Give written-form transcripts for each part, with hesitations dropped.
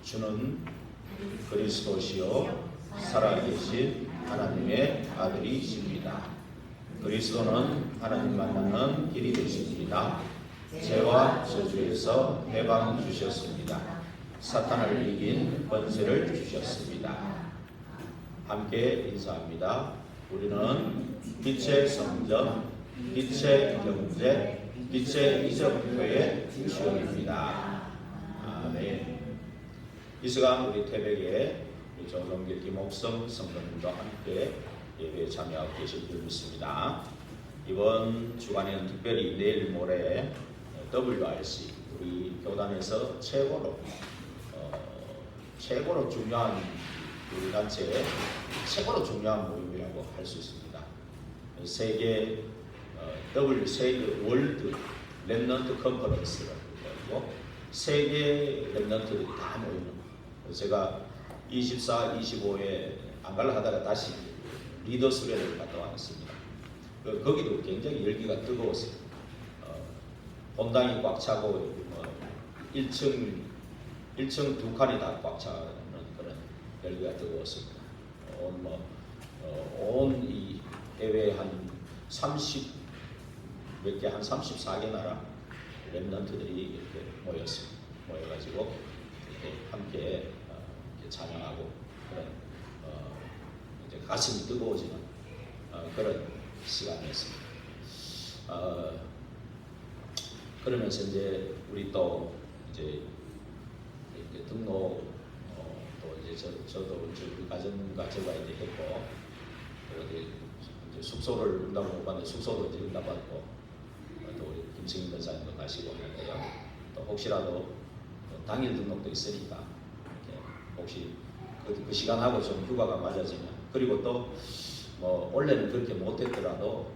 주는 그리스도시요 살아계신 하나님의 아들이십니다. 그리스도는 하나님 만나는 길이 되십니다. 죄와 저주에서 해방 주셨습니다. 사탄을 이긴 권세를 주셨습니다. 함께 인사합니다. 우리는 빛의 성전, 빛의 경제, 빛의 이적교회 지원입니다. 아멘. 이 시간 우리 태백의 조성길 김옥성 성도님과 함께 예배에 참여하고 계실 줄 믿습니다. 이번 주간에는 특별히 내일 모레 WRC 우리 교단에서 최고로 중요한 우리 단체의 최고로 중요한 모임이라고 할 수 있습니다. 세계 월드 렘넌트 컨퍼런스라고 하고 세계 렘넌트들이 다 모이는. 제가 24, 25에 안 갈라 하다가 다시 리더스회를 갔다 왔습니다. 거기도 굉장히 열기가 뜨거웠어요. 본당이 꽉 차고 1층 두 칸이 다 꽉 차는 그런 열기가 뜨거웠습니다. 온 이 해외 한 30몇 개, 한 34개 나라 렘넌트들이 이렇게 모여가지고 이렇게 함께 이렇게 찬양하고 그런 이제 가슴이 뜨거워지는 그런 시간이었습니다. 그러면서 이제 우리 또 이제 등록 또 이제 저도 우리 가정과 제가 이제 했고 이제 숙소를 응답을 못 받는데 숙소도 이제 응답받고 또 우리 김승인 권사님도 가시고 하는데요. 또 혹시라도 당일 등록도 있으니까 혹시 그 시간하고 좀 휴가가 맞아지면 그리고 또 뭐 원래는 그렇게 못했더라도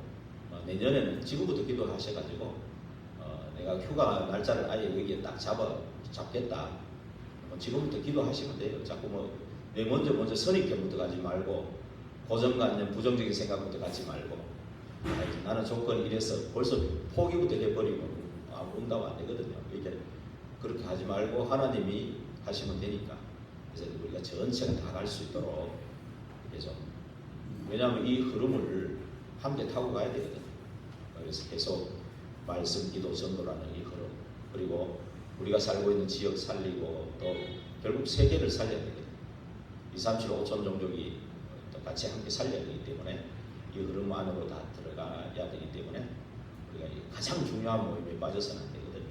내년에는 지금부터 기도하셔가지고 내가 휴가 날짜를 아예 여기에 딱 잡겠다. 지금부터 기도하시면 돼요. 자꾸 내 먼저 선입견부터 가지 말고 고정관념, 부정적인 생각부터 가지 말고 나는 조건이 이래서 벌써 포기부터 해버리고 응답 안 되거든요. 이렇게 그렇게 하지 말고 하나님이 하시면 되니까. 그래서 우리가 전체가 다 갈 수 있도록 이렇게 좀 왜냐하면 이 흐름을 함께 타고 가야 되거든요. 그래서 계속 말씀, 기도, 전도라는 이 흐름 그리고 우리가 살고 있는 지역 살리고 또 결국 세계를 살려야 되거든요. 237, 5천 종족이 같이 함께 살려야 되기 때문에 이 흐름 안으로 다 들어가야 되기 때문에 우리가 가장 중요한 모임에 빠져서는 안 되거든요.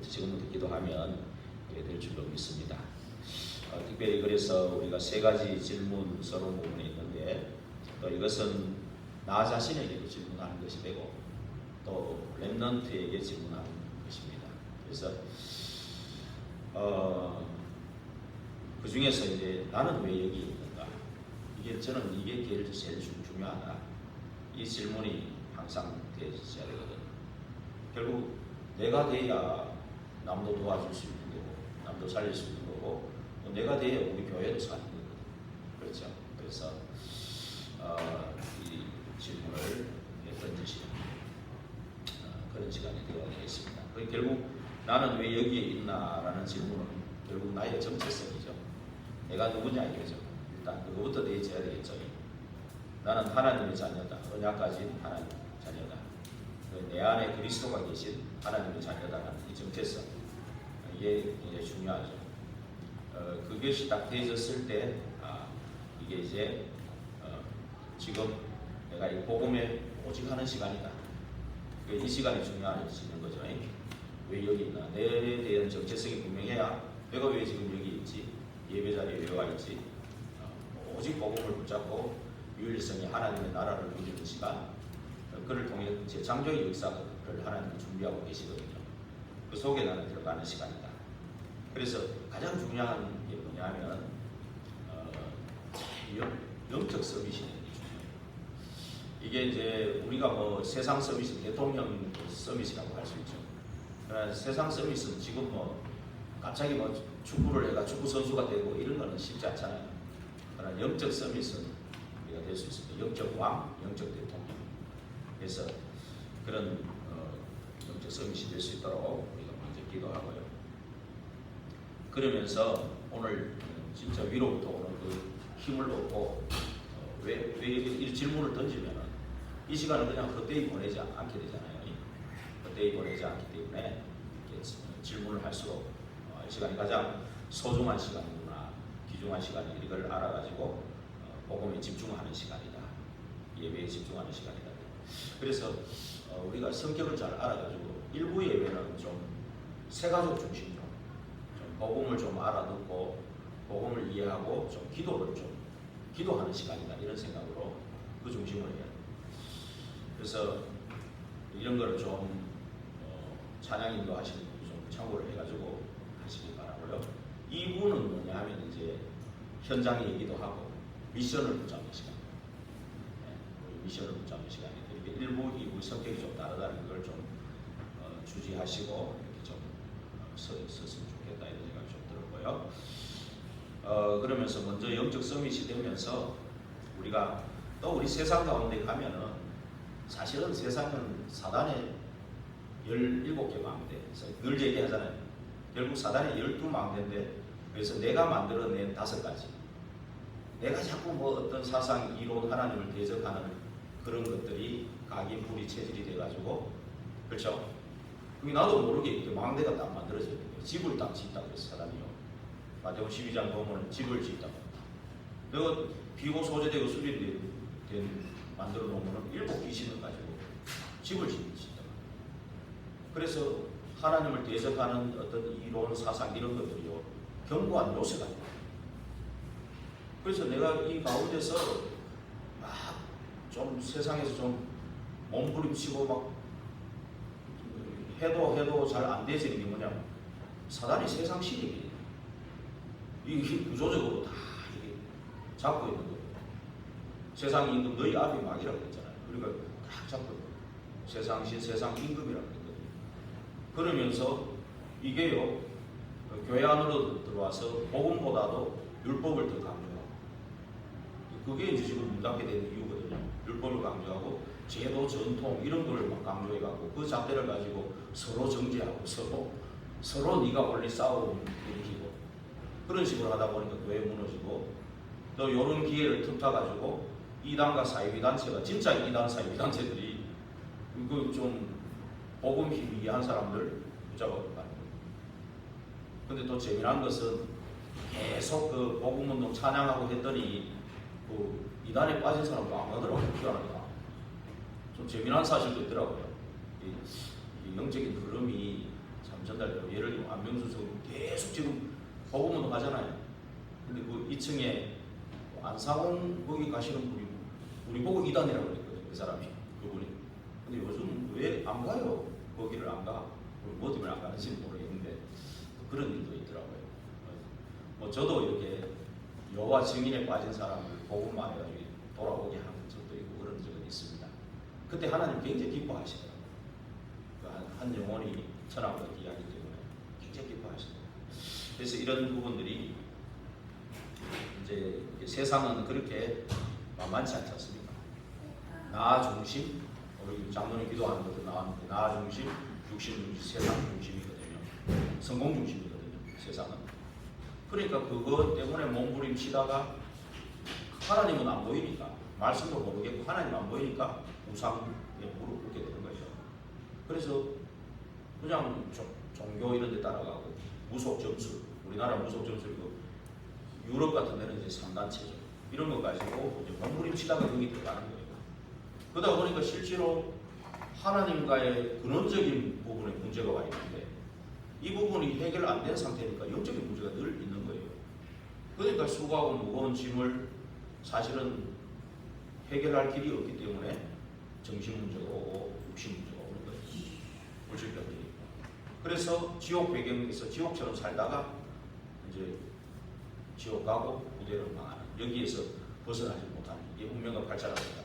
지금부터 기도하면 그게 될 줄로 믿습니다. 특별히 그래서 우리가 세 가지 질문 서로 부분이 있는데 또 이것은 나 자신에게도 질문하는 것이 되고 또 렘넌트에게 질문하는 것입니다. 그래서 그 중에서 이제 나는 왜 여기 있는가? 저는 이게 제일 중요하다. 이 질문이 항상 되어야 되거든요. 결국 내가 돼야 남도 도와줄 수 있는 거고, 남도 살릴 수 있는 거고, 내가 돼야 우리 교회도 사는 거거든요. 그렇죠? 그래서 이 질문을 던지시는 그런 시간이 되어야 되겠습니다. 결국 나는 왜 여기에 있나라는 질문은 결국 나의 정체성이죠. 내가 누구냐 이거죠. 일단 그거부터 되어야 되겠죠. 나는 하나님의 자녀다. 언약 가진 하나님 자녀다. 내 안에 그리스도가 계신 하나님의 자녀다라는 이 정체성 이게 굉장히 중요하죠. 그것이 딱 되어졌을 때 이게 이제 지금 내가 이 복음에 오직 하는 시간이다. 이 시간이 중요해지는 거죠. 왜 여기 있나? 내에 대한 정체성이 분명해야 내가 왜 지금 여기 있지? 예배 자리에 왜 와 있지? 오직 복음을 붙잡고 유일성이 하나님의 나라를 누리는 시간 그를 통해 재창조의 역사를 하나님이 준비하고 계시거든요. 그 속에 나는 들어가는 시간이다. 그래서 가장 중요한 게 뭐냐면 영적 서비스는 중요해요. 이게 이제 우리가 세상 서비스, 대통령 서비스라고 할 수 있죠. 그러나 세상 서비스는 지금 갑자기 축구를 해가 축구 선수가 되고 이런 거는 쉽지 않잖아요. 그러나 영적 서비스는 우리가 될 수 있습니다. 영적 왕, 영적 대통령. 그래서 그런 영적 서비스 될 수 있도록 우리가 먼저 기도하고요. 그러면서 오늘 진짜 위로부터 오는 그 힘을 얻고 왜 이 질문을 던지면은 이 시간을 그냥 헛되이 보내지 않게 되잖아요. 헛되이 보내지 않기 때문에 질문을 할수록 이 시간이 가장 소중한 시간이구나, 귀중한 시간이 이걸 알아가지고 복음에 집중하는 시간이다. 예배에 집중하는 시간이다. 그래서 우리가 성격을 잘 알아가지고 일부 예배는 좀 세가족 중심으로 좀 복음을 좀 알아듣고 복음을 이해하고 좀 기도를 좀 기도하는 시간이다 이런 생각으로 그 중심으로 해야 돼요. 그래서 이런 거를 좀 찬양 인도하시는 분이 좀 참고를 해가지고 하시기 바라고요. 2부는 뭐냐 하면 이제 현장 얘기도 하고 미션을 붙잡는 시간. 미션을 붙잡는 시간이 되는데 1부, 2부 성격이 좀 다르다는 걸 좀 주지하시고 이렇게 좀 썼으면 좋겠다 이런 생각이 좀 들었고요. 그러면서 먼저 영적 서밋이 되면서 우리가 또 우리 세상 가운데 가면은 사실은 세상은 사단의 17개 망대, 늘 얘기하잖아요. 결국 사단의 12망대인데 그래서 내가 만들어낸 5가지. 내가 자꾸 뭐 어떤 사상, 이론, 하나님을 대적하는 그런 것들이 각인 불이 체질이 돼가지고 그렇죠? 그게 나도 모르게 망대가 딱 만들어져요. 집을 딱 짓다고 그랬어 사람이요. 마태복음 12장 보면 집을 짓다고. 내가 비고 소재되고 수리된 만들어 놓으면 7 귀신을 가지고 집을 짓다고. 그래서 하나님을 대적하는 어떤 이론, 사상 이런 것들이요 견고한 요새가 돼요. 그래서 내가 이 가운데서 막 좀 세상에서 좀 몸부림치고 막 해도 잘 안 되지는 게 뭐냐? 사단이 세상 시력이에요. 이게 구조적으로 다 이게 잡고 있는 거예요. 세상 임금 너희 앞이 막이라고 했잖아요. 그러니까 딱 잡고 있는 거예요. 세상 신, 세상 임금이라고 했거든요. 그러면서 이게요 교회 안으로 들어와서 복음보다도 율법을 더 강조하고 그게 이제 지금 문 닫게 되는 이유거든요. 율법을 강조하고 제도, 전통 이런 걸 막 강조해갖고 그 잣대를 가지고 서로 정죄하고 서로 네가 원래 싸우고 일으키고 그런 식으로 하다 보니까 교회 무너지고 또 이런 기회를 틈타가지고 이단과 사이비단체가 진짜 이단 사이비단체들이 그 좀 복음 희미한 사람들 붙잡아가는 거예요. 근데 또 재미난 것은 계속 그 복음운동 찬양하고 했더니 그 이단에 빠진 사람도 안 가더라고요. 희한하게. 좀 재미난 사실도 있더라고요. 이 영적인 흐름이 참 전달되고 예를 들면 안명수 선생님 계속 지금 복음운동 하잖아요. 근데 그 2층에 안상홍 거기 가시는 분이 우리 보고 이단이라고 그랬거든요. 그 사람이 그분이. 근데 요즘 왜 안 가요? 거기를 안 가? 뭐 때문에 안 가는지 모르겠는데 그런 일도 있더라고요. 뭐 저도 이렇게 여호와 증인에 빠진 사람을 복음만 해가지고 돌아오게 하는 적도 있고 그런 적은 있습니다. 그때 하나님 굉장히 기뻐하시더라고요. 한 영혼이 천하고 이야기 때문에 굉장히 기뻐하시더라고요. 그래서 이런 부분들이 이제 세상은 그렇게 만만치 않지 않습니까? 나 중심, 우리 장로님 기도하는 것도 나왔는데 나 중심, 육신 중심, 세상 중심이거든요. 성공 중심이거든요. 세상은. 그러니까 그것 때문에 몸부림치다가 하나님은 안 보이니까 말씀도 모르겠고 하나님 안 보이니까 우상에 무릎 꿇게 되는 거죠. 그래서 그냥 종교 이런 데 따라가고 무속 점수, 우리나라 무속 점수이고 유럽 같은 데는 이제 3단체죠. 이런 거 가지고 이제 몸부림치다가 여기 들어가는 거예요. 그러다 보니까 실제로 하나님과의 근원적인 부분에 문제가 와 있는데 이 부분이 해결 안 된 상태니까 영적인 문제가 늘 있는 거예요. 그러니까 수고하고 무거운 짐을 사실은 해결할 길이 없기 때문에 정신 문제가 오고 육신 문제가 오는 거예요. 물질병들이. 그래서 지옥 배경에서 지옥처럼 살다가 이제 지옥 가고 부대로 망하는 여기에서 벗어나지 못하는 이게 운명과 발전합니다.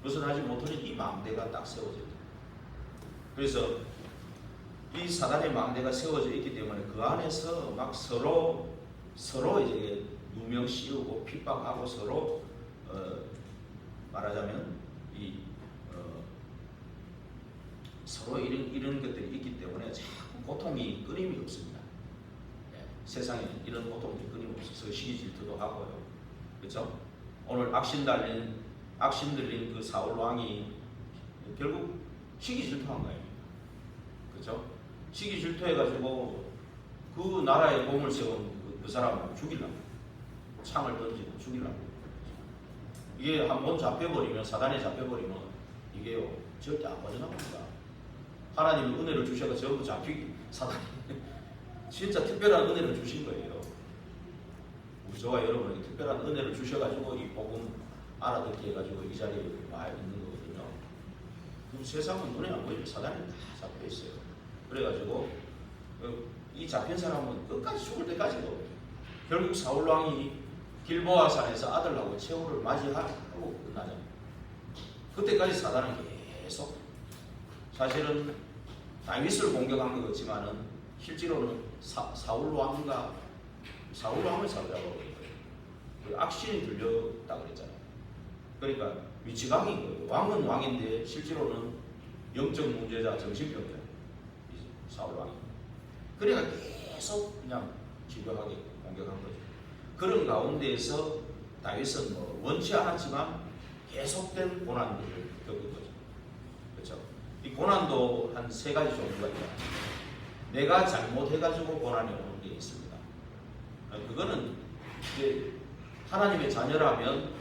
벗어나지 못하니 이 망대가 딱 세워져요. 그래서 이 사단의 망대가 세워져 있기 때문에 그 안에서 막 서로 이제 누명 씌우고 핍박하고 서로 말하자면 서로 이런 것들이 있기 때문에 자꾸 고통이 끊임이 없습니다. 세상에 이런 고통들이 끊임없어서 시기 질투도 하고요. 그렇죠? 오늘 악신 들린 그 사울 왕이 결국 시기 질투한 거예요. 그렇죠? 시기 질투해가지고 그 나라에 공을 세운 그 사람을 죽이려고 창을 던지고 죽이려고. 이게 한번 잡혀버리면, 사단에 잡혀버리면 이게요 절대 안 빠져나갑니다. 하나님이 은혜를 주셔서 전부 잡히기, 사단이 진짜 특별한 은혜를 주신 거예요. 저와 여러분에게 특별한 은혜를 주셔가지고 이 복음 알아듣게 해가지고 이 자리에 와 있는 거거든요. 그 세상은 눈에 안 보이죠. 사단이 다 잡혀 있어요. 그래가지고 이 잡힌 사람은 끝까지 죽을 때까지도 결국 사울 왕이 길보아 산에서 아들하고 최후를 맞이하고 끝나잖아요. 그때까지 사단은 계속 사실은 다윗을 공격한 것 같지만은 실제로는 사울 왕을 잡으려고 거예요. 그 악신이 들렸다 그랬잖아요. 그러니까 위치강인 거예요. 왕은 왕인데 실제로는 영적 문제자, 정신병이에요. 사울 왕이. 그러니까 계속 그냥 집요하게 공격한 거죠. 그런 가운데에서 다윗은 뭐 원치 않았지만 계속된 고난들을 겪은 거죠. 그렇죠? 이 고난도 한 세 가지 종류가 있다. 내가 잘못해가지고 고난이 오는 게 있습니다. 그거는 이제 하나님의 자녀라면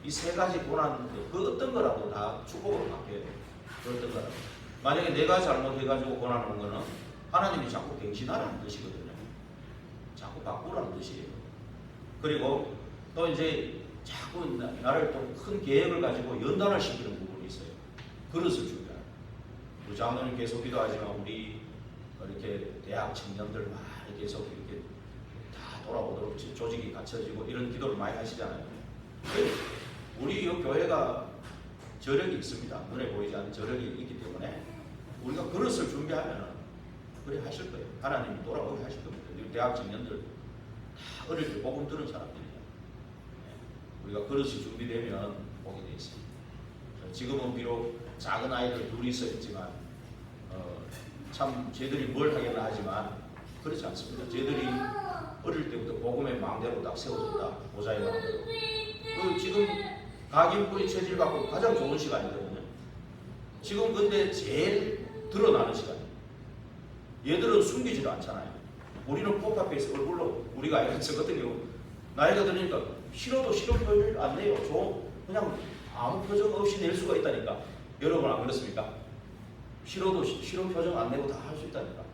이 세 가지 고난, 그 어떤 거라도 다 축복으로 바뀌어요. 그 어떤 거라도. 만약에 내가 잘못해가지고 고난 오는 거는 하나님이 자꾸 갱신하라는 뜻이거든요. 자꾸 바꾸라는 뜻이에요. 그리고 또 이제 자꾸 나를 또 큰 계획을 가지고 연단을 시키는 부분이 있어요. 그릇을 준비하는. 우리 장로님 계속 기도하지만 우리 이렇게 대학 청년들 막 계속 이렇게 다 돌아오도록 조직이 갖춰지고 이런 기도를 많이 하시잖아요. 우리 이 교회가 저력이 있습니다. 눈에 보이지 않는 저력이 있기 때문에 우리가 그릇을 준비하면 그래 하실 거예요. 하나님이 돌아오게 하실 겁니다. 대학 청년들 다 어릴 때 복음 들은 사람들이에요. 우리가 그릇이 준비되면 보게 돼 있습니다. 지금은 비록 작은 아이들 둘이서 있지만 참 쟤들이 뭘 하겠나 하지만 그렇지 않습니다. 쟤들이 어릴 때부터 복음의 망대로 딱 세워졌다. 보좌의 망대로. 지금 각인뿌리 체질 받고 가장 좋은 시간이거든요. 지금 근데 제일 드러나는 시간이에요. 얘들은 숨기지도 않잖아요. 우리는 포카페이스 얼굴로 우리가 아이가 저 같은 경우 나이가 드니까 싫어도 싫은 표현을 안 내요. 그냥 아무 표정 없이 낼 수가 있다니까. 여러분 안 그렇습니까? 싫어도 싫은 표정 안 내고 다 할 수 있다니까.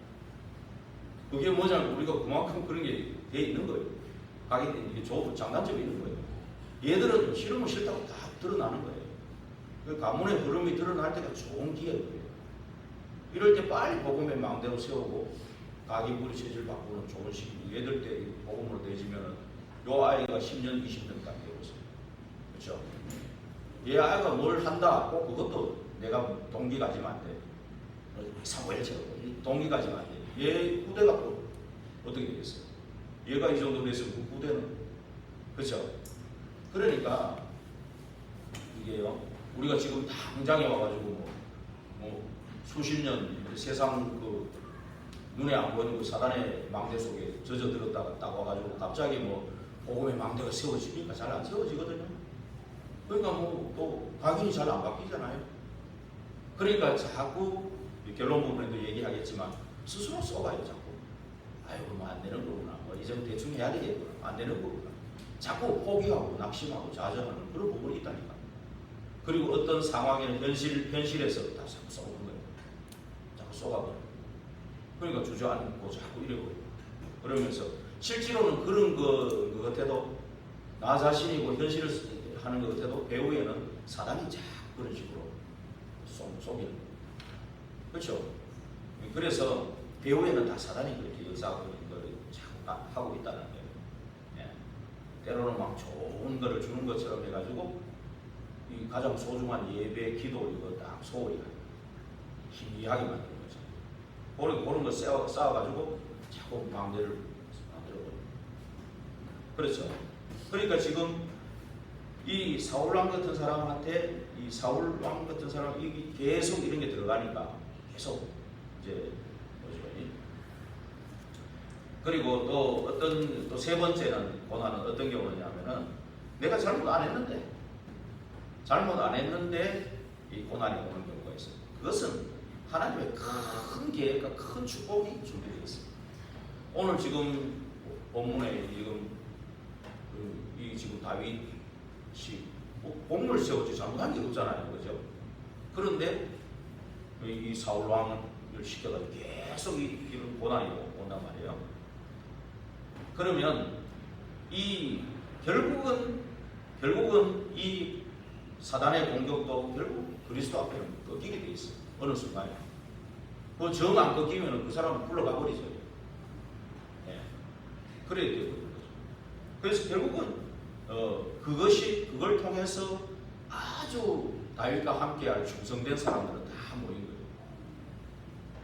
그게 뭐냐면 우리가 그만큼 그런 게 돼 있는 거예요. 가게 이게 좋은 장단점이 있는 거예요. 얘들은 싫으면 싫다고 다 드러나는 거예요. 그 가문의 흐름이 드러날 때가 좋은 기회예요. 이럴 때 빨리 복음의 망대로 세우고 각인뿌리 체질 바꾸는 좋은 시기. 얘들 때 복음으로 내지면은 요 아이가 10년, 20년까지 배웠어요. 그렇죠? 얘 아이가 뭘 한다. 꼭 그것도 내가 동기 가지면 안 돼. 사무엘처럼 동기 가지면 안 돼. 얘 후대가 또 어떻게 되겠어요? 얘가 이 정도 됐으면 그 후대는 그렇죠? 그러니까 이게요. 우리가 지금 당장에 와가지고 뭐 수십 년 세상 그 눈에 안 보이는 그 사단의 망대 속에 젖어들었다가 딱 와가지고 갑자기 뭐 복음의 망대가 세워지니까 잘 안 세워지거든요. 그러니까 뭐 또 각인이 잘 안 바뀌잖아요. 그러니까 자꾸 결론 부분에도 얘기하겠지만 스스로 쏘가요 자꾸. 아이고 뭐 안 되는 거구나. 뭐 이제 대충 해야 되겠구나. 안 되는 거구나. 자꾸 포기하고 낙심하고 좌절하는 그런 부분이 있다니까. 그리고 어떤 상황에는 현실에서 다 자꾸 쏘는 거예요. 자꾸 쏘가버려. 그러니까 주저앉고 자꾸 이래버려요. 그러면서 실제로는 그런 거 같아도 나 자신이고 현실을 하는 것 같아도 배후에는 사단이 자꾸 그런 식으로 속이는 거예요. 그렇죠? 그래서 배후에는 다 사단이 그렇게 역사하고 있는 걸 자꾸 하고 있다는 거예요. 예. 때로는 막 좋은 거를 주는 것처럼 해가지고 이 가장 소중한 예배, 기도 이거 딱 소홀히 희미하게 만드는 거죠. 그런 거 쌓아가지고 자꾸 마음대로 만들어버려요. 그렇죠. 그러니까 지금 이 사울왕 같은 사람한테 이 사울왕 같은 사람이 계속 이런 게 들어가니까 계속 이제 뭐지 그리고 또 어떤 또 세 번째는 고난은 어떤 경우냐면은 내가 잘못 안 했는데 이 고난이 오는 경우가 있어요. 그것은 하나님의 큰 계획과 큰 축복이 준비되어 있습니다. 오늘 지금 본문에 지금 다윗이 공을 세우지 잘못한 게 없잖아요, 그죠? 그런데 이 사울 왕을 시켜가지고 계속 이런 고난이 온단 말이에요. 그러면 결국은 이 사단의 공격도 결국 그리스도 앞에는 꺾이게 돼 있어요. 어느 순간에. 그 정 안 꺾이면 그 사람을 불러가 버리죠. 예. 그래야 되거든요. 그래서 결국은 그걸 통해서 아주 다윗과 함께할 충성된 사람들은 다 모인 거예요.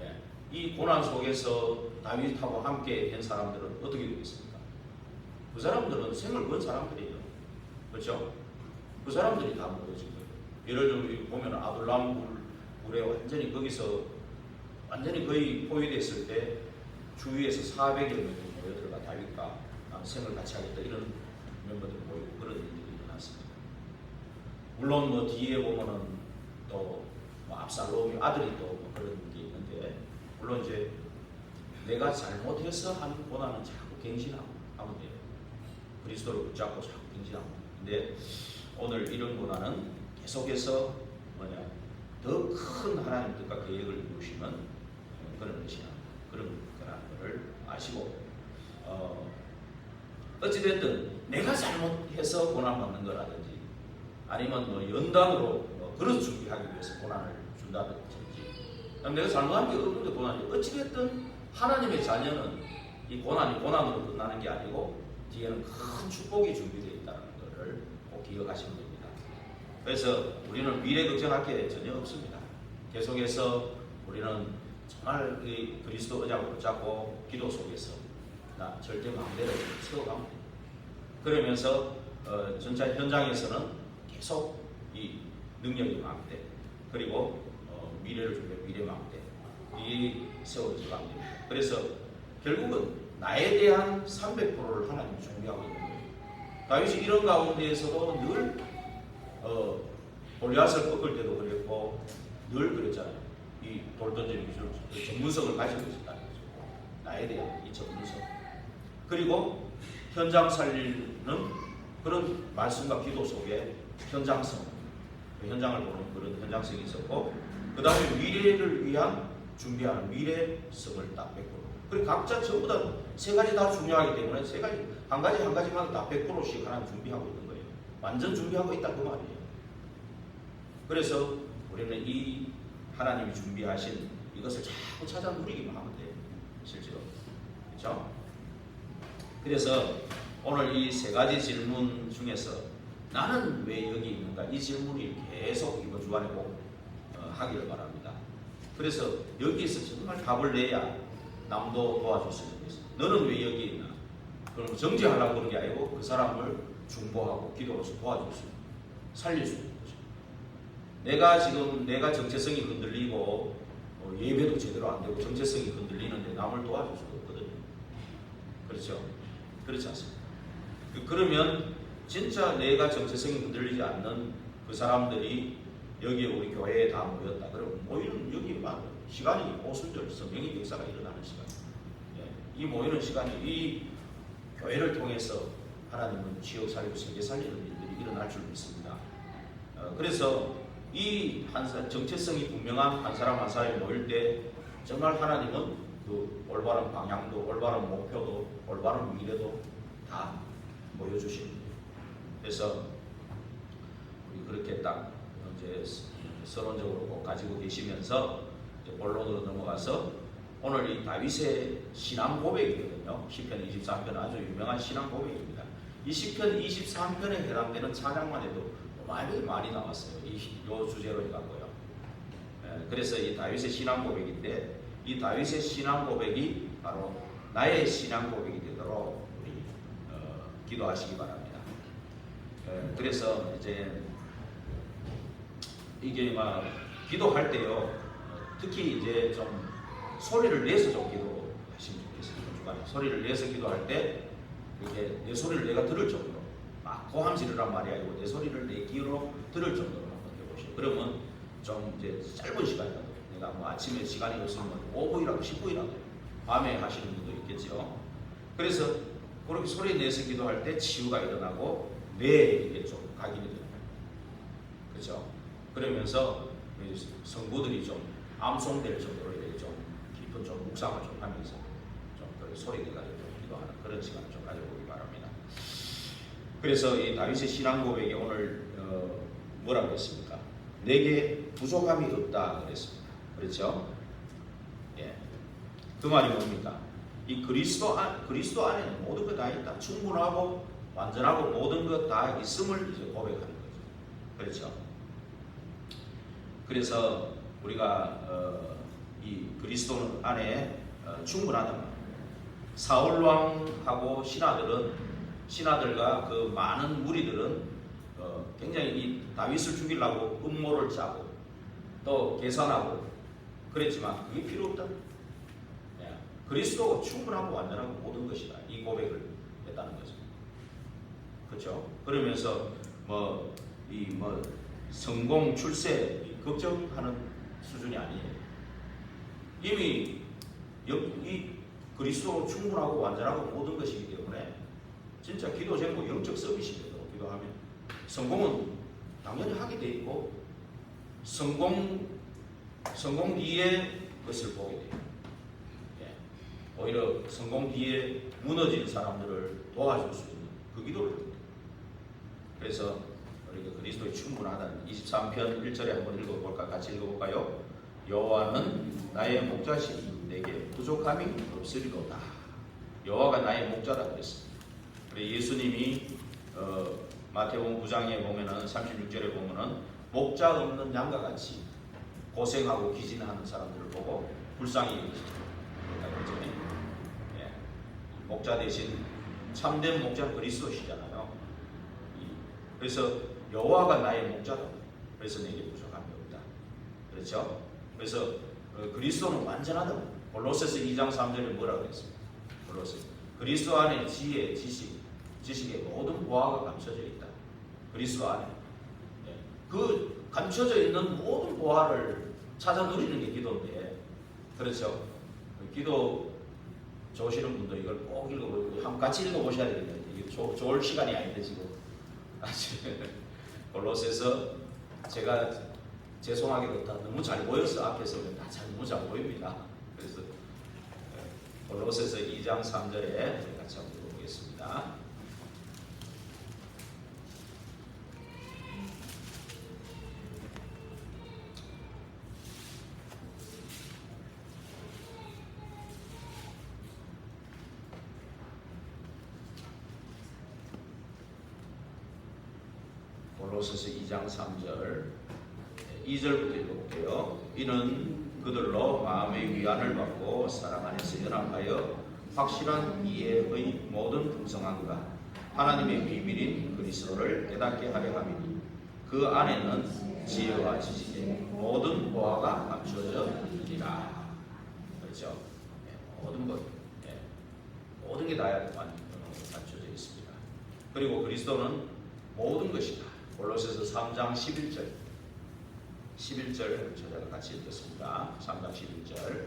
예. 이 고난 속에서 다윗하고 함께 한 사람들은 어떻게 되겠습니까? 그 사람들은 생을 건 사람들이에요. 그렇죠? 그 사람들이 다 모여진 거예요. 예를 들면 보면 아둘람 굴에 완전히 거기서 완전히 거의 포위됐을 때 주위에서 400여 명이 모여들어가 다윗과 생을 같이 하겠다 이런 멤버들이 모이고 그런 일들이 일어났습니다. 물론 뭐 뒤에 보면은 또 뭐 압살롬이 아들이 또 뭐 그런 게 있는데 물론 이제 내가 잘못해서 하는 고난은 자꾸 갱신하고 하면 돼요. 그리스도를 붙잡고 자꾸 갱신하고. 근데 오늘 이런 고난은 계속해서 더 큰 하나님 뜻과 계획을 이루시는 그런 것이나 그런 거를 아시고 어찌됐든 내가 잘못해서 고난받는 거라든지 아니면 뭐 연단으로 그릇 준비하기 위해서 고난을 준다든지 내가 잘못한 게 없는데 고난이 어찌됐든 하나님의 자녀는 이 고난이 고난으로 끝나는 게 아니고 뒤에는 큰 축복이 준비되어 있다는 것을 꼭 기억하시면 됩니다. 그래서 우리는 미래 걱정할 게 전혀 없습니다. 계속해서 우리는 정말 그리스도 언약을 붙잡고 기도 속에서 절대 망대를 세워가면 됩니다. 그러면서 전차 현장에서는 계속 이 능력의 망대 그리고 미래를 준비한 미래 망대 이 세워져 가면 됩니다. 그래서 결국은 나에 대한 300%를 하나님이 준비하고 있는 거예요. 다윗이 이런 가운데에서도 늘 골리앗을 꺾을 때도 그랬고 늘 그랬잖아요. 이 돌 던지는 기술, 전문성을 가지고 있었다는 거죠. 나에 대한 이 전문성. 그리고 현장 살리는 그런 말씀과 기도 속에 현장성, 현장을 보는 그런 현장성이 있었고, 그 다음에 미래를 위한 준비하는 미래성을 딱 100%. 그리고 각자 전부 다 세 가지 다 중요하기 때문에 세 가지, 한 가지만 다 100%씩 하나 준비하고 있는 거예요. 완전 준비하고 있다 그 말이에요. 그래서 우리는 이 하나님이 준비하신 이것을 자꾸 찾아 누리기만 하면 돼요. 실제로. 그렇죠? 그래서 오늘 이 세 가지 질문 중에서 나는 왜 여기 있는가? 이 질문이 계속 이번 주간에 꼭 하기를 바랍니다. 그래서 여기에서 정말 답을 내야 남도 도와줄 수 있는 것입니다. 너는 왜 여기 있나? 그럼 정죄하려고 그런 게 아니고 그 사람을 중보하고 기도로서 도와줄 수 있는, 살릴 수 있는 거죠. 내가 정체성이 흔들리고 예배도 제대로 안 되고 정체성이 흔들리는데 남을 도와줄 수가 없거든요. 그렇죠? 그렇지 않습니까? 그러면 진짜 내가 정체성이 흔들리지 않는 그 사람들이 여기에 우리 교회에 다 모였다. 그러면 모이는 여기 막 시간이 오순절 성령의 역사가 일어나는 시간. 이 모이는 시간이 이 교회를 통해서 하나님은 지역 살리고 세계 살리는 일들이 일어날 줄 믿습니다. 그래서 이 정체성이 분명한 한 사람 한 사람이 모일 때 정말 하나님은 그 올바른 방향도 올바른 목표도 올바른 미래도 다 보여주십니다. 그래서 우리 그렇게 딱 이제 서론적으로 꼭 가지고 계시면서 이제 본론으로 넘어가서 오늘 이 다윗의 신앙 고백이거든요. 시편 23편 아주 유명한 신앙 고백입니다. 이 시편 23편에 해당되는 찬양만 해도 많이 나왔어요. 이 주제로 해갖고요. 그래서 이 다윗의 신앙 고백인데 이 다윗의 신앙 고백이 바로 나의 신앙 고백이 되도록 우리 기도하시기 바랍니다. 그래서 이제 이게 막 기도할 때요. 특히 이제 좀 소리를 내서 좀 기도하시면 좋겠습니다. 주간에 소리를 내서 기도할 때 이게 내 소리를 내가 들을 정도로 막 고함 지르란 말이 아니고 내 소리를 내 귀로 들을 정도로 한번 해보시오. 그러면 좀 이제 짧은 시간이라도 내가 뭐 아침에 시간이 없으면 5분이라도 10분이라도 밤에 하시는 분도 있겠죠. 그래서 그렇게 소리 내서 기도할 때 치유가 일어나고 뇌에 이게 좀 각인이 됩니다. 그렇죠? 그러면서 성부들이 좀 암송될 정도로 좀 깊은 좀 묵상을 좀 하면서 좀 소리 내가지고 좀 기도하는 그런 시간을 좀 가져보기 바랍니다. 그래서 이 다윗의 신앙 고백에 오늘 뭐라고 했습니까? 내게 부족함이 없다 그랬습니다. 그렇죠? 예. 그 말이 뭡니까? 이 그리스도 안에는 모든 것 다 있다. 충분하고 완전하고 모든 것 다 있음을 이제 고백하는 거죠. 그렇죠? 그래서 우리가 이 그리스도 안에 충분하다 말이에요. 사울 왕하고 신하들과 그 많은 무리들은 굉장히 이 다윗을 죽이려고 음모를 짜고 또 계산하고 그랬지만 그게 필요 없다. 그리스도가 충분하고 완전하고 모든 것이다. 이 고백을 했다는 거죠. 그렇죠? 그러면서 성공 출세 걱정하는 수준이 아니에요. 이미 이 그리스도 충분하고 완전하고 모든 것이기 때문에 진짜 기도 제목 영적 서비스로 기도하면 성공은 당연히 하게 돼 있고 성공 뒤에 것을 보게 돼요. 오히려 성공 뒤에 무너진 사람들을 도와줄 수 있는 그 기도를 합니다. 그래서 우리가 그리스도의 충분하다는 23편 1절에 한번 읽어볼까? 같이 읽어볼까요? 여호와는 나의 목자시니 내게 부족함이 없으리로다. 여호와가 나의 목자다 그랬습니다. 우리 예수님이 마태복음 9장에 보면은 36절에 보면은 목자 없는 양과 같이 고생하고 기진하는 사람들을 보고 불쌍히 여기십니다. 목자 대신 참된 목자는 그리스도시잖아요. 그래서 여호와가 나의 목자다. 그래서 내게 부족함이 없다. 그렇죠? 그래서 그리스도는 완전하다. 골로새서 2장 3절에 뭐라고 했습니까? 그리스도 안에 지혜, 지식의 모든 보화가 감춰져 있다. 그리스도 안에 그 감춰져 있는 모든 보화를 찾아 누리는 게 기도인데, 그렇죠? 기도 좋으시는 분도 이걸 꼭 읽어보고 같이 읽어보셔야 되겠네요. 이게 좋을 시간이 아닌데 지금 골로새서 제가 죄송하게도 다 너무 잘 보여서 앞에서 다 너무 잘 보입니다. 그래서 골로새서 2장 3절에 같이 한번 읽어보겠습니다. 골로새서 2장 3절 2절부터 읽어볼게요. 이는 그들로 마음의 위안을 받고 사랑 안에서 연합하여 확실한 이해의 모든 풍성함과 하나님의 비밀인 그리스도를 깨닫게 하려 함이니 그 안에는 지혜와 지식의 모든 보화가 감추어져 있느니라. 그렇죠? 모든 게 다 감춰져 있습니다. 그리고 그리스도는 모든 것이다. 골로새서 3장 11절 저자가 같이 읽겠습니다. 3장 11절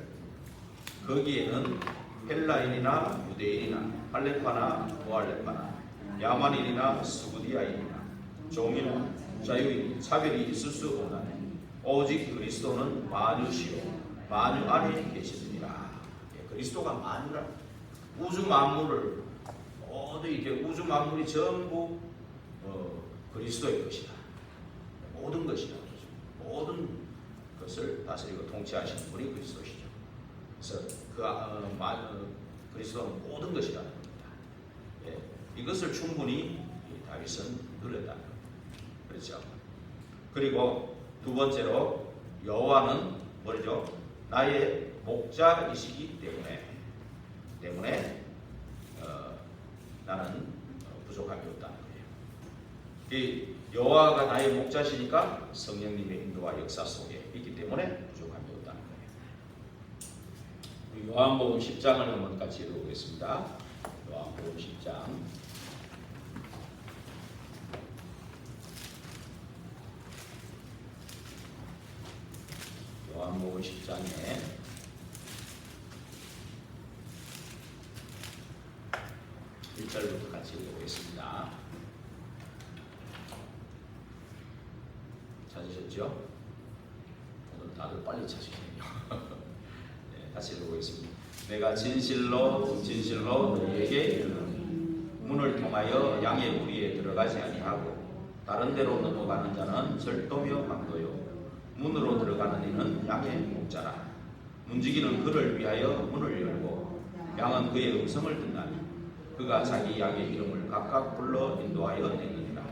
거기에는 헬라인이나 유대인이나 할레파나 무할레파나 야만인이나 스구디아인이나 종이나 자유인 차별이 있을 수 없나니 오직 그리스도는 만유시요 만유 안에 계시느니라. 그리스도가 만유라. 우주 만물을 모두 이렇게 우주 만물이 전부 그리스도의 것이다. 모든 것이다. 모든 것을 다스리고 통치하시는 분이 그리스도시죠. 그래서 그리스도는 모든 것이라는 겁니다. 이것을 충분히 다윗은 누렸다는 겁니다. 그렇죠? 그리고 두 번째로 여호와는 뭐죠? 나의 목자이시기 때문에 나는 부족함이 없다는 거예요. 이 여호와가 나의 목자시니까 성령님의 인도와 역사 속에 있기 때문에 부족함이 없다는 거예요. 요한복음 10장을 한번 같이 읽어보겠습니다. 요한복음 10장. 요한복음 10장에 1절부터 같이 읽어보겠습니다. 찾으셨죠? 오늘 다들 빨리 찾으시네요. 네, 다시 읽어보겠습니다. 내가 진실로 진실로 너희에게 이르노니 문을 통하여 양의 무리에 들어가지 아니하고 다른 데로 넘어가는 자는 절도며 강도요 문으로 들어가는 이는 양의 목자라. 문지기는 그를 위하여 문을 열고 양은 그의 음성을 듣나니 그가 자기 양의 이름을 각각 불러 인도하여 내느니라.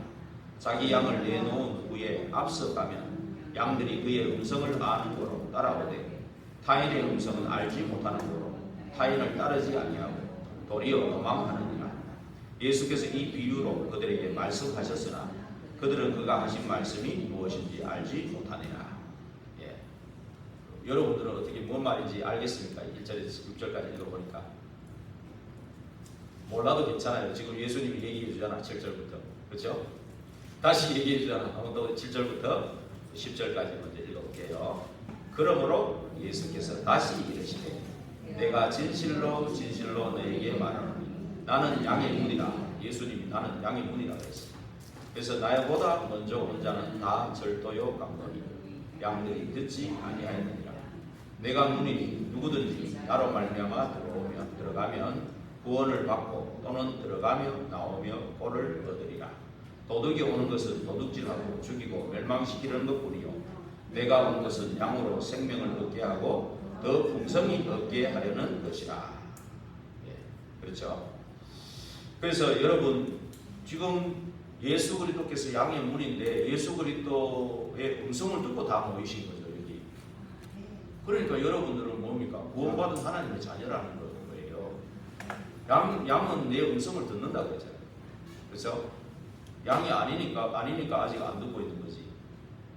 자기 양을 내놓은 후에 앞서가면 양들이 그의 음성을 아는 거로 따라오되 타인의 음성은 알지 못하는 거로 타인을 따르지 아니하고 도리어 도망하느니라. 예수께서 이 비유로 그들에게 말씀하셨으나 그들은 그가 하신 말씀이 무엇인지 알지 못하니라. 예. 여러분들은 어떻게 뭔 말인지 알겠습니까? 1절에서 6절까지 읽어보니까 몰라도 괜찮아요. 지금 예수님이 얘기해 주잖아. 7절부터. 그렇죠? 다시 얘기해 주잖아. 한번 더 7절부터 10절까지 먼저 읽어볼게요. 그러므로 예수께서 다시 이르시되 내가 진실로 진실로 너에게 말하노니 나는 양의 문이라. 예수님이 나는 양의 문이라 그랬어요. 그래서 나보다 먼저 온 자는 다 절도요 강도니 양들이 듣지 아니하였느니라. 내가 문이니 누구든지 나로 말미암아 들어가면 구원을 받고 또는 들어가며 나오며 꼴을 얻으리라. 도둑이 오는 것은 도둑질하고 죽이고 멸망시키는 것뿐이요 내가 온 것은 양으로 생명을 얻게 하고 더 풍성히 얻게 하려는 것이라. 예, 그렇죠. 그래서 여러분 지금 예수 그리스도께서 양의 문인데 예수 그리스도의 음성을 듣고 다 모이신 거죠 여기. 그러니까 여러분들은 뭡니까? 구원받은 하나님의 자녀라는 거예요. 양은 내 음성을 듣는다 그랬잖아요. 그렇죠? 양이 아니니까 아직 안 듣고 있는 거지.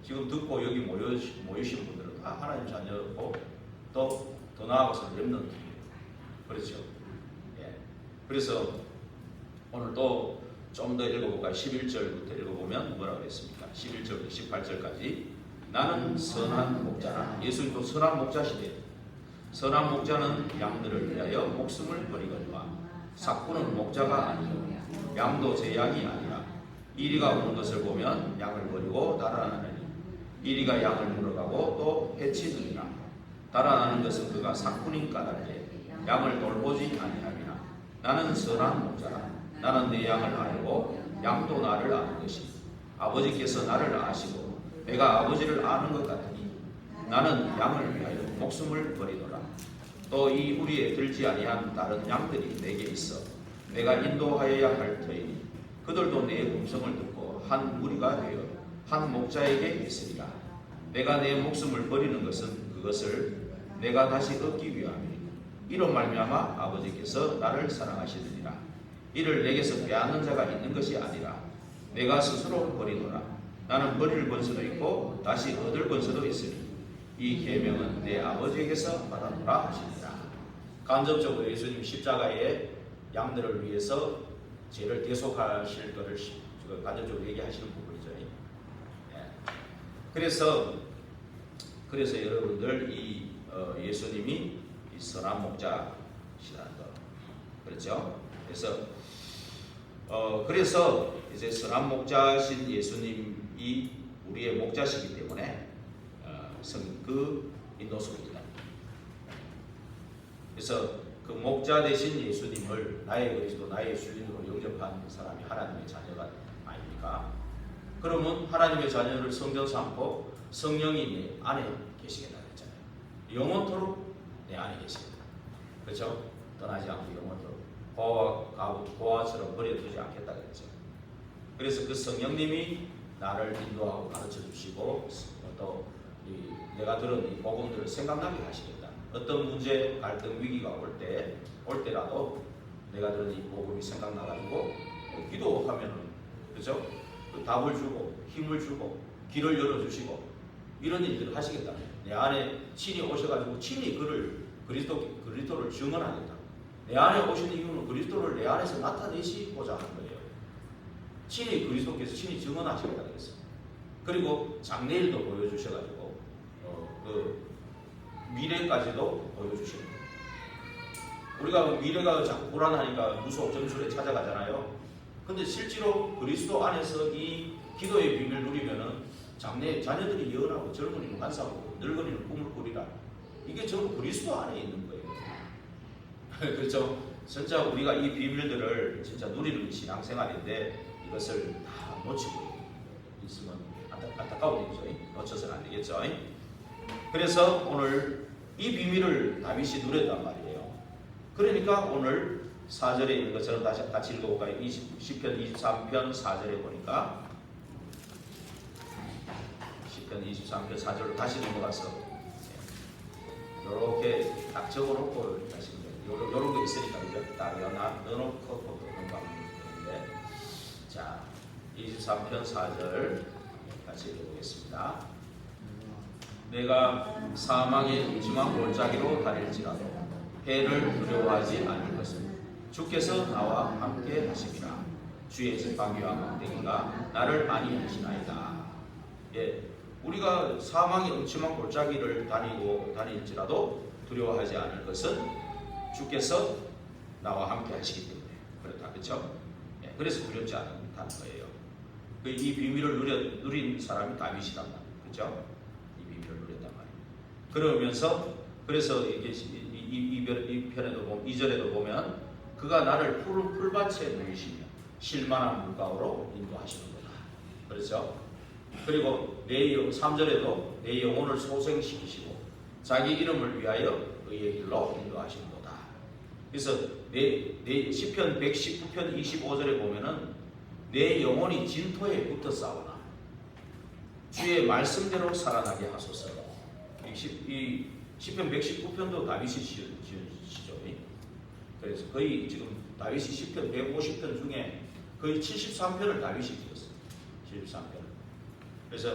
지금 듣고 여기 모이신 분들은 다 하나님 자녀고 또 더 나아가서 렘넌트예요. 그렇죠? 예. 그래서 오늘 또 좀 더 읽어볼까요? 11절부터 읽어보면 뭐라고 그랬습니까? 11절부터 18절까지 나는 선한 목자라. 예수님도 선한 목자시대요. 선한 목자는 양들을 위하여 목숨을 버리거니와 삭구는 목자가 아니요 양도 제 양이 아니라 이리가 오는 것을 보면 양을 버리고 달아나느니 이리가 양을 물어가고 또 해치느니라. 달아나는 것은 그가 삭군인 까닭에 양을 돌보지 아니함이나 나는 선한 목자라. 나는 내 양을 알고 양도 나를 아는 것이 아버지께서 나를 아시고 내가 아버지를 아는 것 같으니 나는 양을 위하여 목숨을 버리노라. 또 이 우리에 들지 아니한 다른 양들이 내게 있어 내가 인도하여야 할 터이니 그들도 내 음성을 듣고 한 무리가 되어 한 목자에게 있으리라. 내가 내 목숨을 버리는 것은 그것을 내가 다시 얻기 위함이니 이로 말미암아 아버지께서 나를 사랑하시느니라. 이를 내게서 빼앗는 자가 있는 것이 아니라 내가 스스로 버리노라. 나는 버릴 권세도 있고 다시 얻을 권세도 있으니 이 계명은 내 아버지에게서 받았노라 하시니라. 간접적으로 예수님 십자가에 양들을 위해서 죄를 대속하실 것을 간접적으로 얘기하시는 부분이죠. 예. 그래서 여러분들 이 예수님이 이 선한 목자시라는 거, 그렇죠? 그래서 이제 선한 목자신 예수님이 우리의 목자시기 때문에 그 인도소입니다. 그래서 그 목자 되신 예수님을 나의 그리스도 나의 주인으로 영접한 사람이 하나님의 자녀가 아닙니까? 그러면 하나님의 자녀를 성전 삼고 성령이 내 안에 계시겠다 했잖아요. 영원토록 내 안에 계시겠다. 그렇죠? 떠나지 않고 영원토록 고아처럼 버려두지 않겠다 그랬죠. 그래서 그 성령님이 나를 인도하고 가르쳐 주시고 또 내가 들은 이 복음들을 생각나게 하시겠다. 어떤 문제, 갈등, 위기가 올 때라도 내가 들은 이 복음이 생각나가지고 기도하면은 그렇죠? 그 답을 주고 힘을 주고 길을 열어주시고 이런 일들을 하시겠다. 내 안에 친히 오셔가지고 친히 그를 그리스도를 증언하겠다. 내 안에 오시는 이유는 그리스도를 내 안에서 나타내시고자 하는 거예요. 친히 그리스도께서 친히 증언하시겠다 그랬어요. 그리고 장래일도 보여주셔가지고 그 미래까지도 보여주시는 거예요. 우리가 미래가 자꾸 불안하니까 무속 점술에 찾아가잖아요. 근데 실제로 그리스도 안에서 이 기도의 비밀을 누리면은 장래 자녀들이 예언하고 젊은이는 환상하고 늙은이는 꿈을 꾸리라. 이게 전부 그리스도 안에 있는 거예요. 그렇죠? 진짜 우리가 이 비밀들을 진짜 누리는 신앙생활인데 이것을 다 놓치고 있으면 안타까운 일이죠. 놓쳐서는 안 되겠죠. 그래서 오늘 이 비밀을 다윗이 누렸단 말이에요. 그러니까 오늘 4절에 있는 것처럼 다시 같이 읽어볼까요? 10편 23편 4절에 보니까 10편 23편 4절로 다시 넘어가서 이렇게 딱 적어놓고 다시 요런 거 있으니까 우리가 딱 넣어놓고 넘어가는데, 자 23편 4절 같이 읽어보겠습니다. 내가 사망의 음침한 골짜기로 다닐지라도 해를 두려워하지 않을 것은 주께서 나와 함께 하심이라. 주의 지팡이와 막대기가 나를 안위하시나이다. 예, 우리가 사망의 음침한 골짜기를 다닐지라도 두려워하지 않을 것은 주께서 나와 함께 하시기 때문에 그렇다. 그렇죠? 예, 그래서 두렵지 않다는 거예요. 이 비밀을 누린 사람이 다윗이란 말이에요. 그렇죠? 이 비밀을 누렸단 말이에요. 그러면서 그래서 이게 이 편에도 보면 2절에도 보면 그가 나를 푸른 풀밭에 누이시며 실만한 물가로 인도하시는구나. 그렇죠? 그리고 3절에도 내 영혼을 소생시키시고 자기 이름을 위하여 의의 길로 인도하시는도다. 그래서 시편 119편 25절에 보면은 내 영혼이 진토에 붙어 싸우나 주의 말씀대로 살아나게 하소서. 이 시편 119편도 다윗이 지은 시죠. 그래서 거의 지금 다윗이 시편 150편 중에 거의 73편을 다윗이 지었어요. 73편. 그래서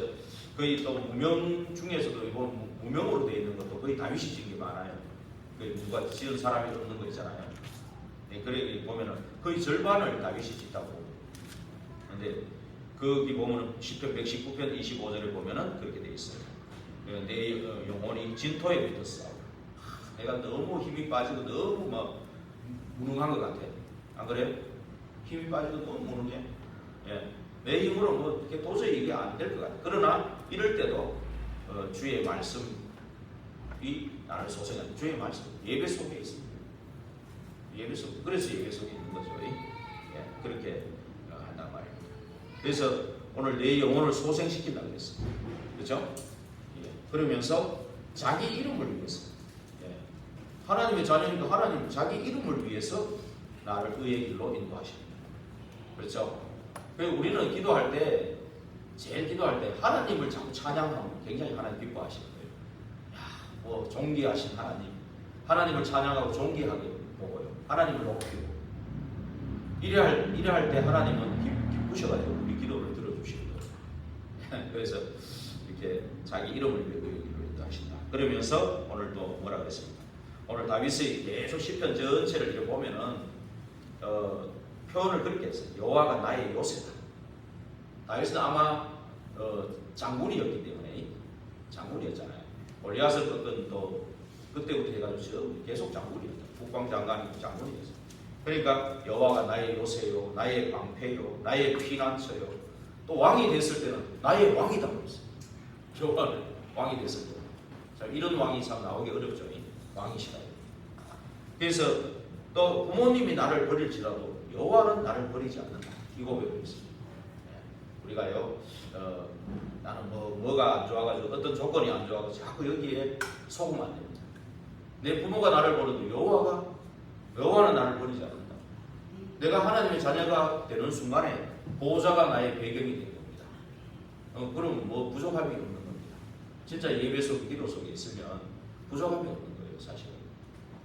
거의 또 무명 중에서도 이번 무명으로 되어 있는 것도 거의 다윗이 지은 게 많아요. 누가 지은 사람이 없는 거 있잖아요. 네, 그래 보면은 거의 절반을 다윗이 짓다고. 근데 거기 보면은 시편 119편 25절에 보면은 그렇게 되어 있어요. 내 영혼이 진토에 붙었어. 내가 너무 힘이 빠지고 너무 막 무능한 것 같아. 안 그래요? 힘이 빠지고 너무 무능해. 예. 내 힘으로 뭐 도저히 이게 안 될 것 같아. 그러나 이럴 때도 주의 말씀이 나를 소생하는 주의 말씀 예배 속에 있습니다. 예배 속, 그래서 예배 속에 있는 거죠. 예. 그렇게 한단 말입니다. 그래서 오늘 내 영혼을 소생시킨다 그랬어요. 그렇죠? 그러면서 자기 이름을 위해서, 하나님의 자녀니까 하나님 자기 이름을 위해서 나를 의의 길로 인도하십니다. 그렇죠? 그리고 우리는 기도할 때 제일 기도할 때 하나님을 자꾸 찬양하면 굉장히 하나님 기뻐하시는 거예요. 뭐 존귀하신 하나님을 찬양하고 존귀하게 보고요. 하나님을 높이고 이래 할 때 하나님은 기쁘셔가지고 우리 기도를 들어주시는 거예요. 그래서 이렇게 자기 이름을 위해 인도하신다. 그러면서 오늘 또 뭐라 그랬습니까? 오늘 다윗의 계속 시편 전체를 이렇게 보면은 표현을 그렇게 했어요. 여호와가 나의 요새다. 다윗은 아마 장군이었기 때문에 장군이었잖아요. 골리앗을 꺾은 또 그때부터 해가지고 계속 장군이었다. 국방장관이 장군이었어요. 그러니까 여호와가 나의 요새요, 나의 방패요, 나의 피난처요. 또 왕이 됐을 때는 나의 왕이다 그랬어요. 여호와는 왕이 됐을 때. 자, 이런 왕이 참 나오기 어렵죠. 왕이시다. 그래서 또 부모님이 나를 버릴지라도 여호와는 나를 버리지 않는다. 이 고백을 했습니다. 우리가요, 나는 뭐가 안 좋아가지고 어떤 조건이 안 좋아가지고 자꾸 여기에 속으면 안 됩니다. 내 부모가 나를 버려도 여호와는 나를 버리지 않는다. 내가 하나님의 자녀가 되는 순간에 보호자가 나의 배경이 된 겁니다. 그럼 뭐 부족함이 없는 겁니다. 진짜 예배 속, 기도 속에 있으면 부족함이 없는 거예요, 사실은.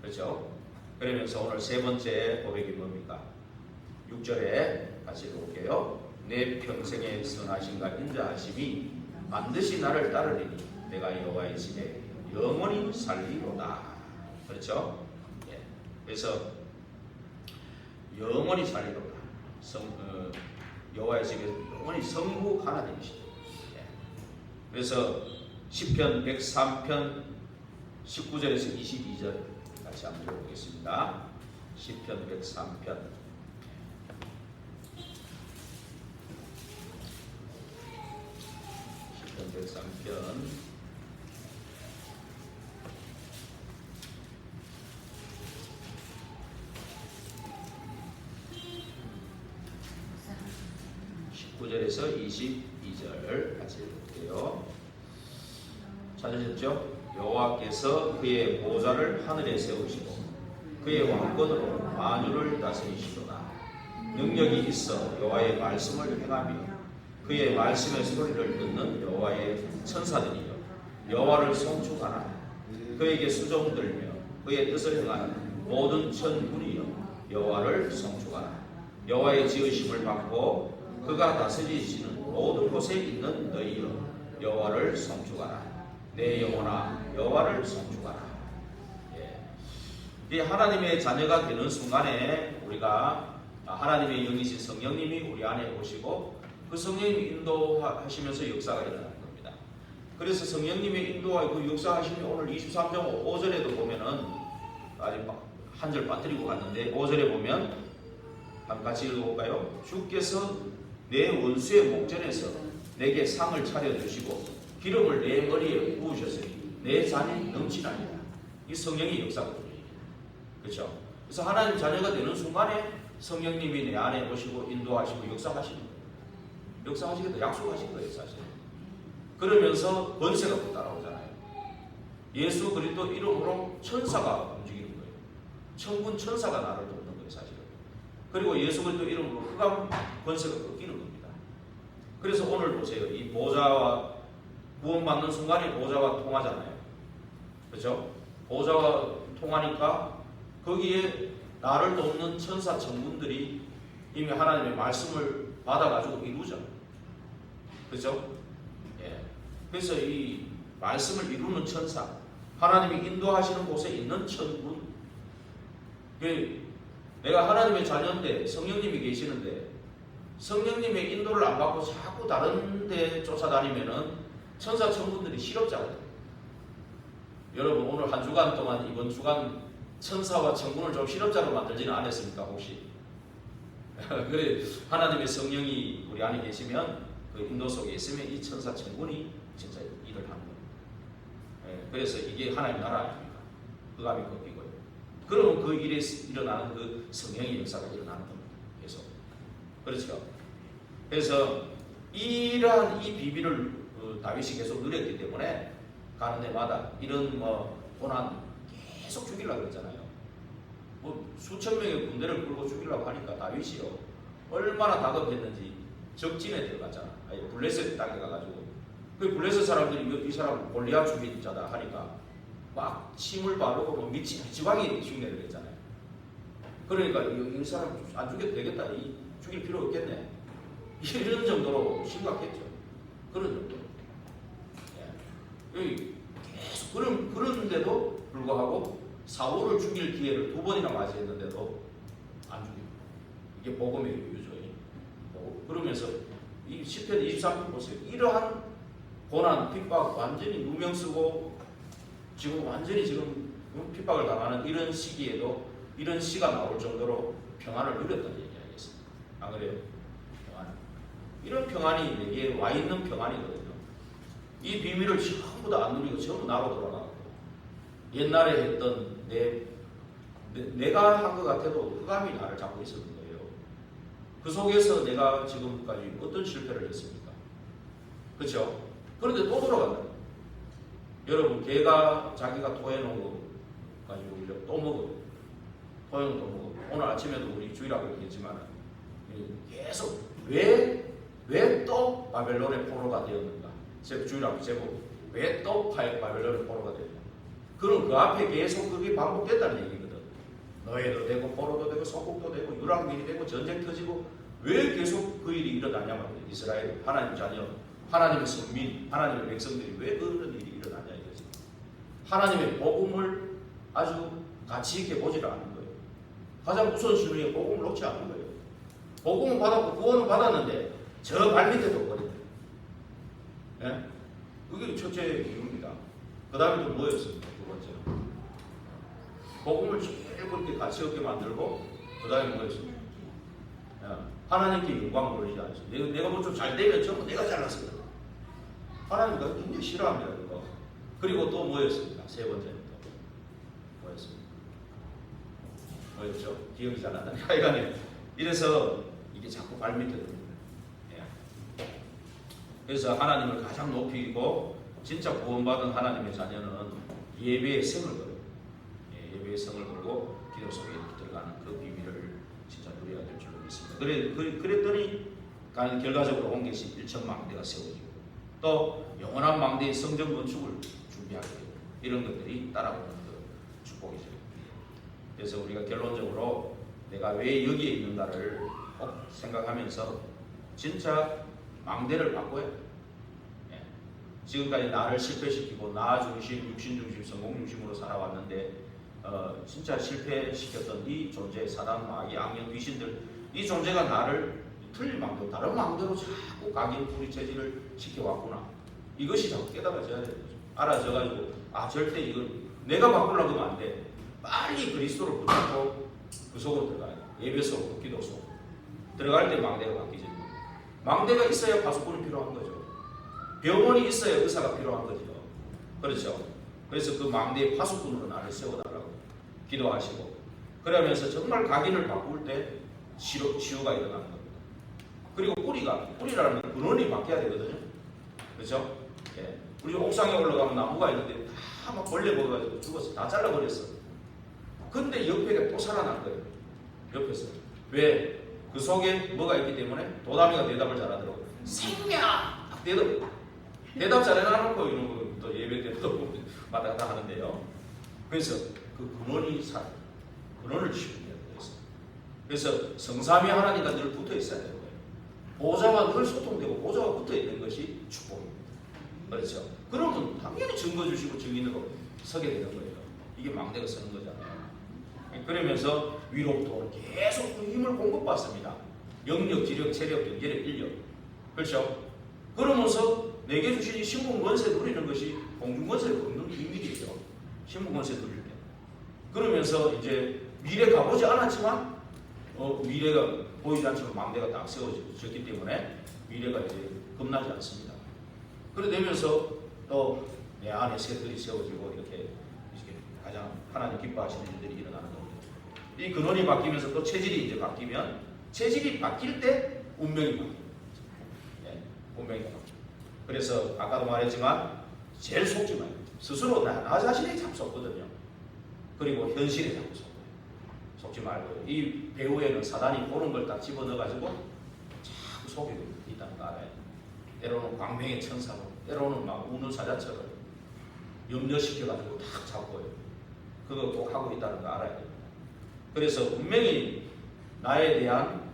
그렇죠? 그러면서 오늘 세 번째 고백이 뭡니까? 6절에 같이 읽어볼게요. 내 평생의 선하심과 인자하심이 반드시 나를 따르리니 내가 여호와의 집에 영원히 살리로다. 그렇죠? 예. 그래서 영원히 살리로다. 여호와의 집에 영원히 성부 하나님이시다. 예. 그래서 시편 103편 19절에서 22절 같이 한번 읽어보겠습니다. 시편 103편 시편 103편 19절에서 22절 같이 읽을게요. 찾으셨죠? 여호와께서 그의 보좌를 하늘에 세우시고 그의 왕권으로 만유를 다스리시도다. 능력이 있어 여호와의 말씀을 행하며 그의 말씀의 소리를 듣는 여호와의 천사들이여 여호와를 송축하라. 그에게 수종들며 그의 뜻을 행하는 모든 천군이여 여호와를 송축하라. 여호와의 지으심을 받고 그가 다스리시는 모든 곳에 있는 너희여 여호와를 송축하라. 내 영혼아 여호와를 송축하라. 이 하나님의 자녀가 되는 순간에 우리가 하나님의 영이신 성령님이 우리 안에 오시고 그 성령님이 인도하시면서 역사가 일어나는 겁니다. 그래서 성령님의 인도와 그 역사하심이 오늘 23장 5절에도 보면은 아직 한 절 빠뜨리고 갔는데 5절에 보면 한번 같이 읽어볼까요? 주께서 내 원수의 목전에서 내게 상을 차려주시고 기름을 내 머리에 부으셨으니 내 잔이 넘치나니라. 이 성령의 역사거든요. 그렇죠? 그래서 하나님 자녀가 되는 순간에 성령님이 내 안에 오시고 인도하시고 역사하시는 거예요. 역사하시겠다. 약속하신 거예요, 사실. 그러면서 권세가 또 따라오잖아요. 예수 그리스도 이름으로 천사가 움직이는 거예요. 천군 천사가 나를 돕는 거예요, 사실은. 그리고 예수 그리스도 이름으로 흑암 권세가 꺾이는 겁니다. 그래서 오늘 보세요. 이 보좌와 구원받는 순간에 보좌와 통하잖아요. 그렇죠? 보좌와 통하니까 거기에 나를 돕는 천사 천군들이 이미 하나님의 말씀을 받아가지고 이루죠. 그렇죠? 예. 그래서 이 말씀을 이루는 천사, 하나님이 인도하시는 곳에 있는 천군. 내가 하나님의 자녀인데 성령님이 계시는데 성령님의 인도를 안 받고 자꾸 다른 데 쫓아다니면은 천사 천군들이 실업자거든요. 여러분 오늘 한 주간 동안 이번 주간 천사와 천군을 좀 실업자로 만들지는 않았습니까 혹시? 그래 하나님의 성령이 우리 안에 계시면 그 인도 속에 있으면 이 천사 천군이 진짜 일을 하는 거예요. 그래서 이게 하나님 나라 아닙니까? 흑암이 꺾이고요. 그러면 그 일에 일어나는 그 성령의 역사가 일어나는 겁니다. 계속. 그렇죠? 그래서 이러한 이 비밀을 다윗이 계속 누렸기 때문에 가는 데마다 이런 고난 계속 죽이려고 그랬잖아요. 수천 명의 군대를 끌고 죽이려고 하니까 다윗이요 얼마나 다급했는지 적진에 들어갔잖아. 블레셋 땅에 가가지고 그 블레셋 사람들이 이 사람 골리앗 죽인 자다 하니까 막 침을 바르고 미치광이 흉내를 냈잖아요. 그러니까 이 사람 안 죽여도 되겠다. 죽일 필요 없겠네. 이런 정도로 심각했죠. 그런 정도. 계속 그런데도 불구하고 사울을 죽일 기회를 2번이나 맞이했는데도 안 죽입니다. 이게 복음의 유효죠. 그러면서 이 시편 23편 보세요. 이러한 고난, 핍박 완전히 누명 쓰고 지금 완전히 지금 핍박을 당하는 이런 시기에도 이런 시가 나올 정도로 평안을 누렸다는 얘기 아니겠습니까? 안 그래요? 평안. 이런 평안이 내게 와 있는 평안이거든요. 이 비밀을 전부 다 안 누리고 전부 나로 돌아가고 옛날에 했던 내가 한 것 같아도 흑암이 나를 잡고 있었던 거예요. 그 속에서 내가 지금까지 어떤 실패를 했습니까? 그렇죠? 그런데 또 돌아간다. 여러분 개가 자기가 토해놓은 거 가지고 또 먹어요. 토해놓은 거 먹어. 오늘 아침에도 우리 주일하고 얘기했지만 계속 왜 또 바벨론의 포로가 되었는가? 주일하고 제목 왜 또 바벨론의 포로가 되었는가? 그럼 그 앞에 계속 그게 반복됐다는 얘기거든. 노예도 되고 포로도 되고 소국도 되고 유랑민이 되고 전쟁 터지고 왜 계속 그 일이 일어나냐면 이스라엘 하나님 자녀 하나님의 선민 하나님의 백성들이 왜 그런 일이 일어나냐 이거지. 하나님의 복음을 아주 가치 있게 보지를 않는 거예요. 가장 우선순위에 복음을 놓지 않는 거예요. 복음은 받았고 구원은 받았는데 저 발밑에도 버린다. 예? 그게 첫째 이유입니다. 그 다음에 또 뭐였습니까? 두 번째는 복음을 제일 그렇게 가치 없게 만들고 그 다음에 뭐였습니까? 하나님께 영광을 돌리지 않습니다. 내가 뭐 좀 잘 되면 전부 내가 잘났어. 하나님과 굉장히 싫어합니다. 그거. 그리고 또 뭐였습니까? 세 번째는 또 뭐였습니까? 뭐였죠? 기억이 잘 안 나네. 하여간에 이래서 이게 자꾸 발밑에 듭니다. 예. 그래서 하나님을 가장 높이고 진짜 구원받은 하나님의 자녀는 예배의 성을 걸어요. 예, 예배의 성을 걸고 기도 속에 이렇게 들어가는 그 비밀을 진짜 누려야 될 줄로 믿습니다. 그랬더니 결과적으로 온 것이 1천 망대가 세워지고 또 영원한 망대의 성전 건축을 준비하게 되고 이런 것들이 따라오는 그 축복이죠. 그래서 우리가 결론적으로 내가 왜 여기에 있는가를 꼭 생각하면서 진짜 망대를 바꿔야 돼요. 예. 지금까지 나를 실패시키고 나 중심, 육신 중심, 성공 중심으로 살아왔는데 진짜 실패시켰던 이 존재, 사단, 마귀, 악령, 귀신들 이 존재가 나를 틀린 망대로 다른 망대로 자꾸 각인 뿌리 체질을 시켜왔구나. 이것이 자꾸 깨달아져야 되는 거죠. 알아져가지고 절대 이건 내가 바꾸려고 하면 안 돼. 빨리 그리스도를 붙잡고 그 속으로 들어가야 돼. 예배 속, 기도 속 들어갈 때 망대가 바뀌죠. 망대가 있어야 파수꾼이 필요한 거죠. 병원이 있어야 의사가 필요한 거죠. 그렇죠. 그래서 그 망대의 파수꾼으로 나를 세워달라고 기도하시고 그러면서 정말 각인을 바꿀 때 치유가 일어나는 겁니다. 그리고 뿌리라는 근원이 바뀌어야 되거든요. 그렇죠? 예. 우리 옥상에 올라가면 나무가 있는데 다 막 벌레 먹어가지고 죽었어. 다 잘라버렸어. 근데 옆에가 또 살아난 거예요. 옆에서. 왜? 그 속에 뭐가 있기 때문에 도다미가 대답을 잘하더라고요. 생명! 대답 잘해놔놓고 이런 거 또 예배 때도 왔다 갔다 하는데요. 그래서 그 근원을 치우는 거예요. 그래서 성삼위 하나님과 늘 붙어 있어야 되는 거예요. 보좌와 늘 소통되고 보좌와 붙어 있는 것이 축복입니다. 그렇죠? 그러면 당연히 증거 주시고 증인으로 서게 되는 거예요. 이게 망대가 서는 거잖아요. 그러면서 위로부터 계속 힘을 공급받습니다. 영력, 지력, 체력, 경제력, 인력. 그렇죠? 그러면서 내게 주신 신분권세 누리는 것이 공중권세를 걷는 비밀이죠. 신분권세 누릴 때. 그러면서 이제 미래 가보지 않았지만 미래가 보이지 않지만 망대가 딱 세워졌기 때문에 미래가 이제 겁나지 않습니다. 그래 되면서 또 내 안에 새들이 세워지고 이렇게 가장 하나님 기뻐하시는 일들이 일어나는 겁니다. 이 근원이 바뀌면서 또 체질이 이제 바뀌면 체질이 바뀔 때 운명이 바뀝니다. 네, 운명이 바뀝니다. 그래서 아까도 말했지만 제일 속지 말고 스스로 나 자신이 참 속거든요. 그리고 현실에 자꾸 속아요. 속지 말고 이 배후에는 사단이 보는 걸 딱 집어넣어가지고 자꾸 속이고 있다는 거 알아요. 때로는 광명의 천사로 때로는 막 우는 사자처럼 염려시켜가지고 딱 잡고요. 그거 꼭 하고 있다는 거 알아야 됩니다. 그래서 분명히 나에 대한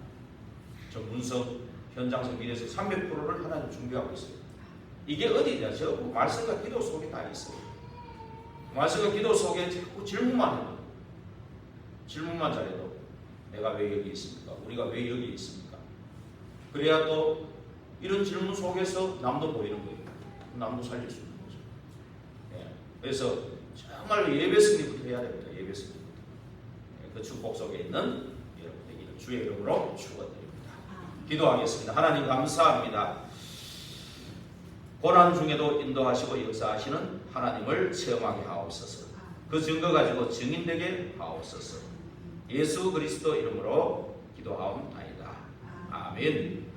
전문성, 현장성, 미래성 300%를 하나님 준비하고 있어요. 이게 어디냐? 저 말씀과 기도 속에 다 있어요. 말씀과 기도 속에 자꾸 질문만 해도 질문만 잘해도 내가 왜 여기 있습니까? 우리가 왜 여기 있습니까? 그래야 또 이런 질문 속에서 남도 보이는 거예요. 남도 살릴 수 있는 거죠. 예. 그래서 정말 예배 승리부터 해야 됩니다. 예배 승리부터. 예. 그 축복 속에 있는 여러분 되기를 주의 이름으로 축원드립니다. 기도하겠습니다. 하나님 감사합니다. 고난 중에도 인도하시고 역사하시는 하나님을 체험하게 하옵소서. 그 증거 가지고 증인되게 하옵소서. 예수 그리스도 이름으로 기도하옵나이다. 아멘.